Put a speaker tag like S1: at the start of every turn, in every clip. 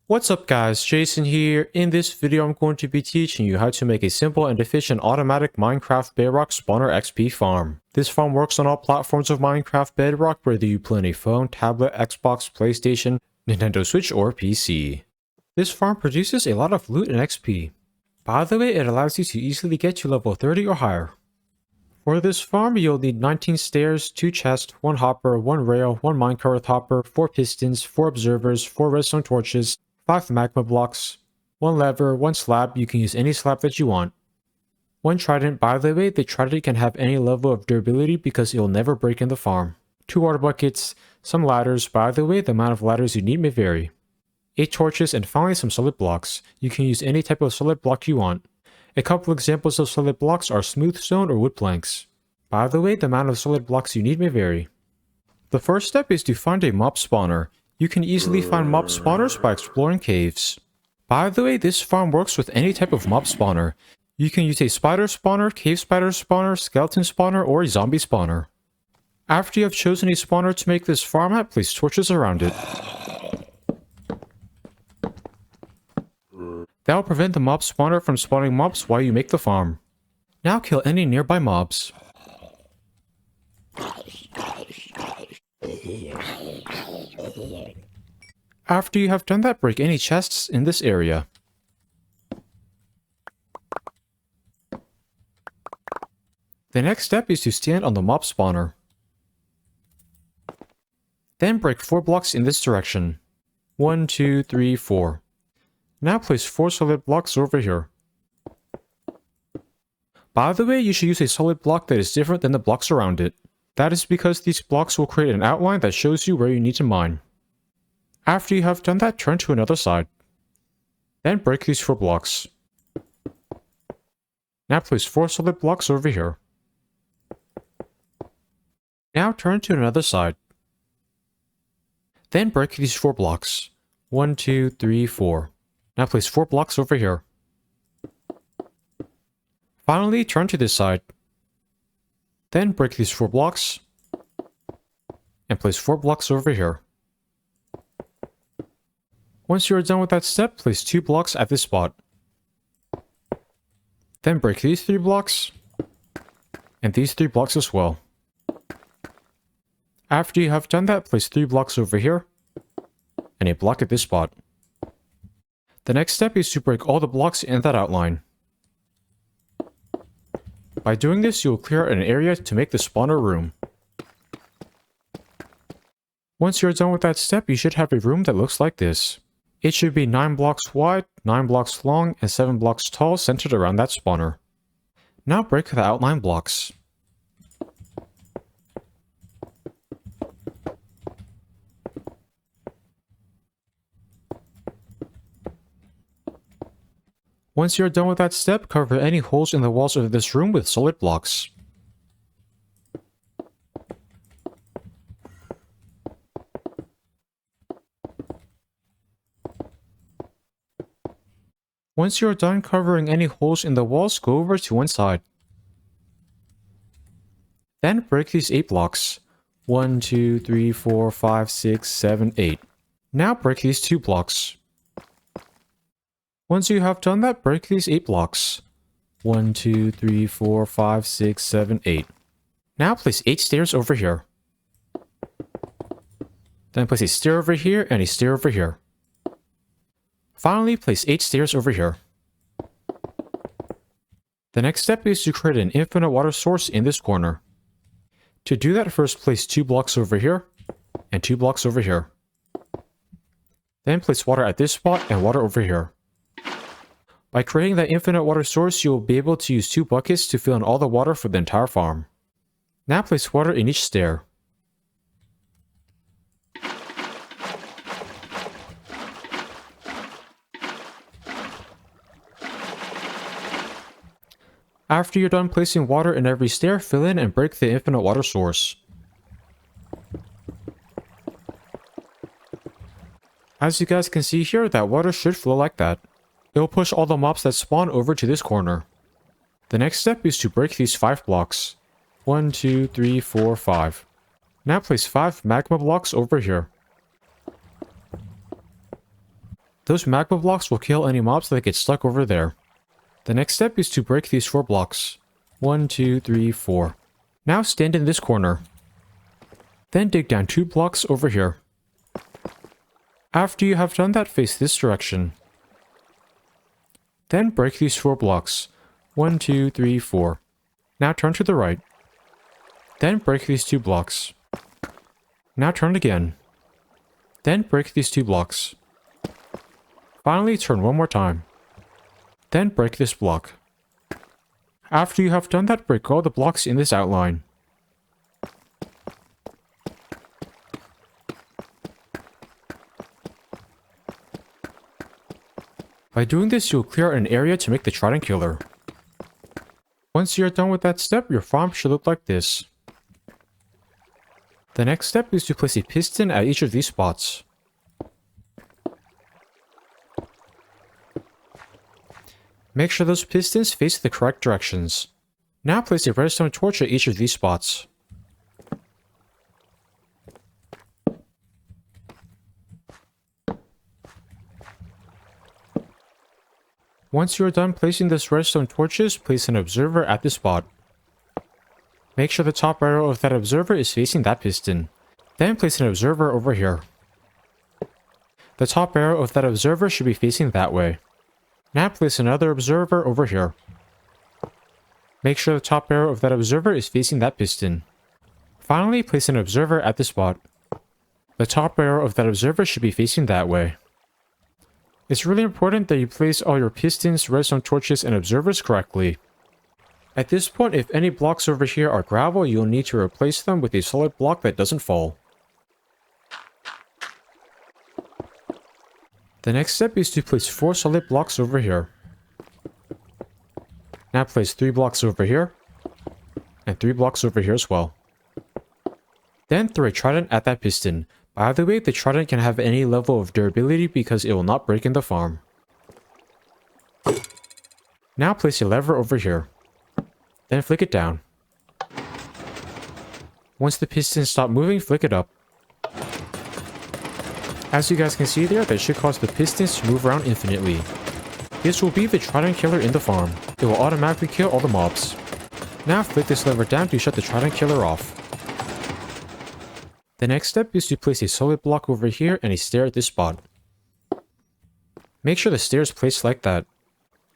S1: What's up guys, Jason here. In this video I'm going to be teaching you how to make a simple and efficient automatic Minecraft Bedrock spawner XP farm. This farm works on all platforms of Minecraft Bedrock, whether you play on a phone, tablet, Xbox, PlayStation, Nintendo Switch, or PC. This farm produces a lot of loot and XP. By the way, it allows you to easily get to level 30 or higher. For this farm, you'll need 19 stairs, 2 chests, 1 hopper, 1 rail, 1 minecart hopper, 4 pistons, 4 observers, 4 redstone torches, 5 magma blocks, 1 lever, 1 slab. You can use any slab that you want. 1 trident. By the way, the trident can have any level of durability because it will never break in the farm. 2 water buckets, some ladders. By the way, the amount of ladders you need may vary. 8 torches, and finally some solid blocks. You can use any type of solid block you want. A couple examples of solid blocks are smooth stone or wood planks. By the way, the amount of solid blocks you need may vary. The first step is to find a mob spawner. You can easily find mob spawners by exploring caves. By the way, this farm works with any type of mob spawner. You can use a spider spawner, cave spider spawner, skeleton spawner, or a zombie spawner. After you have chosen a spawner to make this farm at, place torches around it. That will prevent the mob spawner from spawning mobs while you make the farm. Now kill any nearby mobs. After you have done that, break any chests in this area. The next step is to stand on the mob spawner. Then break 4 blocks in this direction. 1, 2, 3, 4. Now place 4 solid blocks over here. By the way, you should use a solid block that is different than the blocks around it. That is because these blocks will create an outline that shows you where you need to mine. After you have done that, turn to another side. Then break these 4 blocks. Now place 4 solid blocks over here. Now turn to another side. Then break these 4 blocks. 1, 2, 3, 4. Now place 4 blocks over here. Finally, turn to this side. Then break these 4 blocks. And place 4 blocks over here. Once you are done with that step, place 2 blocks at this spot. Then break these 3 blocks. And these 3 blocks as well. After you have done that, place 3 blocks over here. And a block at this spot. The next step is to break all the blocks in that outline. By doing this, you will clear an area to make the spawner room. Once you're done with that step, you should have a room that looks like this. It should be 9 blocks wide, 9 blocks long, and 7 blocks tall, centered around that spawner. Now break the outline blocks. Once you're done with that step, cover any holes in the walls of this room with solid blocks. Once you're done covering any holes in the walls, go over to one side. Then break these 8 blocks. 1, 2, 3, 4, 5, 6, 7, 8. Now break these 2 blocks. Once you have done that, break these 8 blocks. 1, 2, 3, 4, 5, 6, 7, 8. Now place 8 stairs over here. Then place a stair over here and a stair over here. Finally, place 8 stairs over here. The next step is to create an infinite water source in this corner. To do that, first place 2 blocks over here and 2 blocks over here. Then place water at this spot and water over here. By creating that infinite water source, you will be able to use 2 buckets to fill in all the water for the entire farm. Now place water in each stair. After you're done placing water in every stair, fill in and break the infinite water source. As you guys can see here, that water should flow like that. It will push all the mobs that spawn over to this corner. The next step is to break these 5 blocks. 1, 2, 3, 4, 5. Now place 5 magma blocks over here. Those magma blocks will kill any mobs that get stuck over there. The next step is to break these 4 blocks. 1, 2, 3, 4. Now stand in this corner. Then dig down 2 blocks over here. After you have done that, face this direction. Then break these 4 blocks. 1, 2, 3, 4. Now turn to the right. Then break these 2 blocks. Now turn again. Then break these 2 blocks. Finally, turn one more time. Then break this block. After you have done that, break all the blocks in this outline. By doing this, you'll clear an area to make the Trident Killer. Once you're done with that step, your farm should look like this. The next step is to place a piston at each of these spots. Make sure those pistons face the correct directions. Now place a redstone torch at each of these spots. Once you are done placing those redstone torches, place an observer at this spot. Make sure the top arrow of that observer is facing that piston. Then place an observer over here. The top arrow of that observer should be facing that way. Now place another observer over here. Make sure the top arrow of that observer is facing that piston. Finally, place an observer at this spot. The top arrow of that observer should be facing that way. It's really important that you place all your pistons, redstone torches, and observers correctly. At this point, if any blocks over here are gravel, you'll need to replace them with a solid block that doesn't fall. The next step is to place 4 solid blocks over here. Now place 3 blocks over here, and 3 blocks over here as well. Then throw a trident at that piston. By the way, the trident can have any level of durability because it will not break in the farm. Now place a lever over here. Then flick it down. Once the pistons stop moving, flick it up. As you guys can see there, that should cause the pistons to move around infinitely. This will be the Trident Killer in the farm. It will automatically kill all the mobs. Now flick this lever down to shut the Trident Killer off. The next step is to place a solid block over here and a stair at this spot. Make sure the stair is placed like that.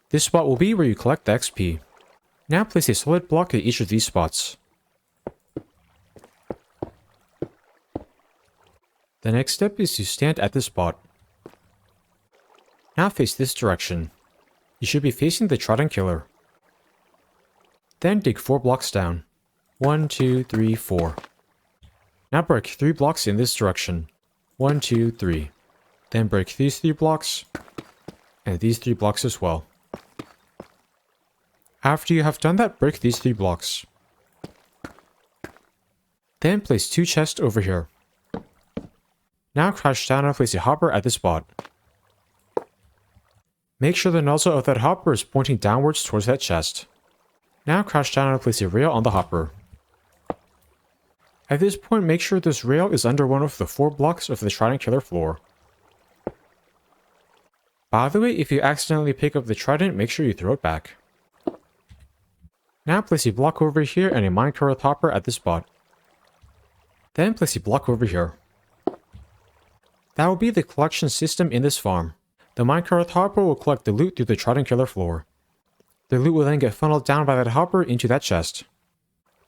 S1: This spot will be where you collect the XP. Now place a solid block at each of these spots. The next step is to stand at this spot. Now face this direction. You should be facing the Trident Killer. Then dig 4 blocks down. 1, 2, 3, 4. Now break 3 blocks in this direction. 1, 2, 3. Then break these 3 blocks, and these 3 blocks as well. After you have done that, break these 3 blocks. Then place 2 chests over here. Now crouch down and place a hopper at this spot. Make sure the nozzle of that hopper is pointing downwards towards that chest. Now crouch down and place a rail on the hopper. At this point, make sure this rail is under one of the 4 blocks of the Trident Killer floor. By the way, if you accidentally pick up the trident, make sure you throw it back. Now place a block over here and a minecart hopper at this spot. Then place a block over here. That will be the collection system in this farm. The minecart hopper will collect the loot through the Trident Killer floor. The loot will then get funneled down by that hopper into that chest.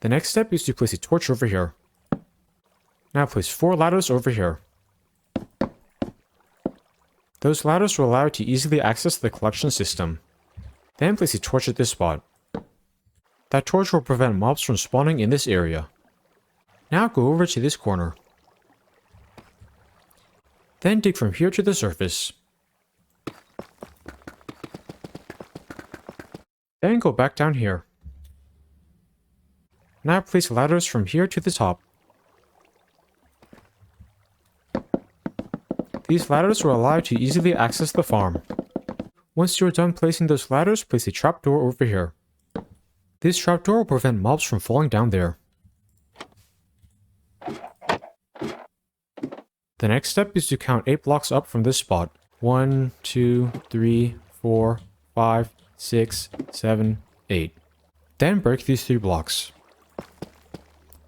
S1: The next step is to place a torch over here. Now place 4 ladders over here. Those ladders will allow you to easily access the collection system. Then place a torch at this spot. That torch will prevent mobs from spawning in this area. Now go over to this corner. Then dig from here to the surface. Then go back down here. Now place ladders from here to the top. These ladders will allow you to easily access the farm. Once you're done placing those ladders, place a trapdoor over here. This trapdoor will prevent mobs from falling down there. The next step is to count 8 blocks up from this spot. 1, 2, 3, 4, 5, 6, 7, 8. Then break these 3 blocks.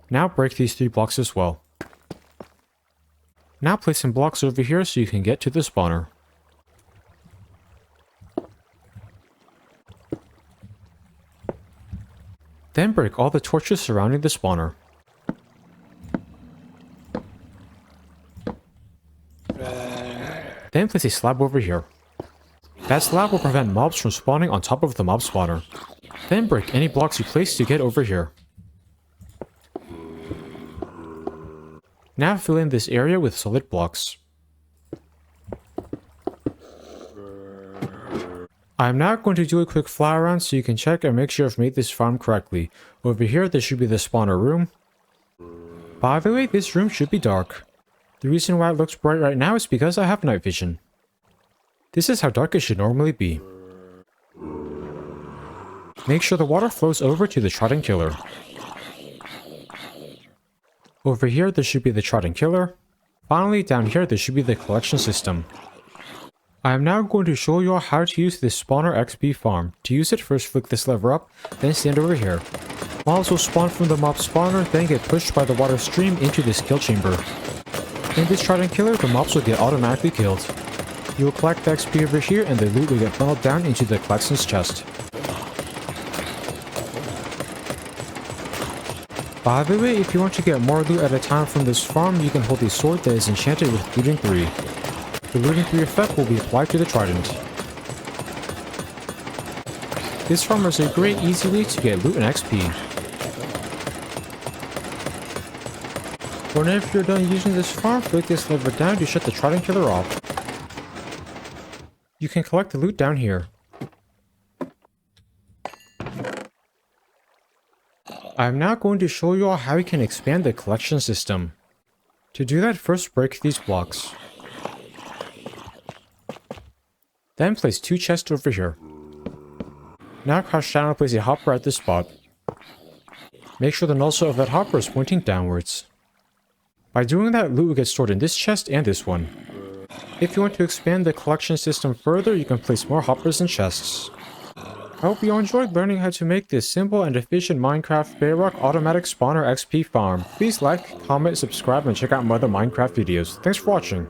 S1: Now break these 3 blocks as well. Now place some blocks over here so you can get to the spawner. Then break all the torches surrounding the spawner. Then place a slab over here. That slab will prevent mobs from spawning on top of the mob spawner. Then break any blocks you place to get over here. Now fill in this area with solid blocks. I am now going to do a quick fly around so you can check and make sure I've made this farm correctly. Over here, this should be the spawner room. By the way, this room should be dark. The reason why it looks bright right now is because I have night vision. This is how dark it should normally be. Make sure the water flows over to the Trident Killer. Over here, there should be the Trident Killer. Finally, down here, there should be the collection system. I am now going to show you all how to use this spawner XP farm. To use it, first flick this lever up, then stand over here. Mobs will spawn from the mob spawner, then get pushed by the water stream into this kill chamber. In this Trident Killer, the mobs will get automatically killed. You will collect the XP over here and the loot will get funneled down into the collections chest. By the way, if you want to get more loot at a time from this farm, you can hold a sword that is enchanted with Looting 3. The Looting 3 effect will be applied to the Trident. This farm is a great easy way to get loot and XP. Whenever you're done using this farm, flick this lever down to shut the Trident Killer off. You can collect the loot down here. I am now going to show you all how you can expand the collection system. To do that, first break these blocks. Then place 2 chests over here. Now crouch down and place a hopper at this spot. Make sure the nozzle of that hopper is pointing downwards. By doing that, loot will get stored in this chest and this one. If you want to expand the collection system further, you can place more hoppers and chests. I hope you all enjoyed learning how to make this simple and efficient Minecraft Bedrock automatic spawner XP farm. Please like, comment, subscribe, and check out my other Minecraft videos. Thanks for watching.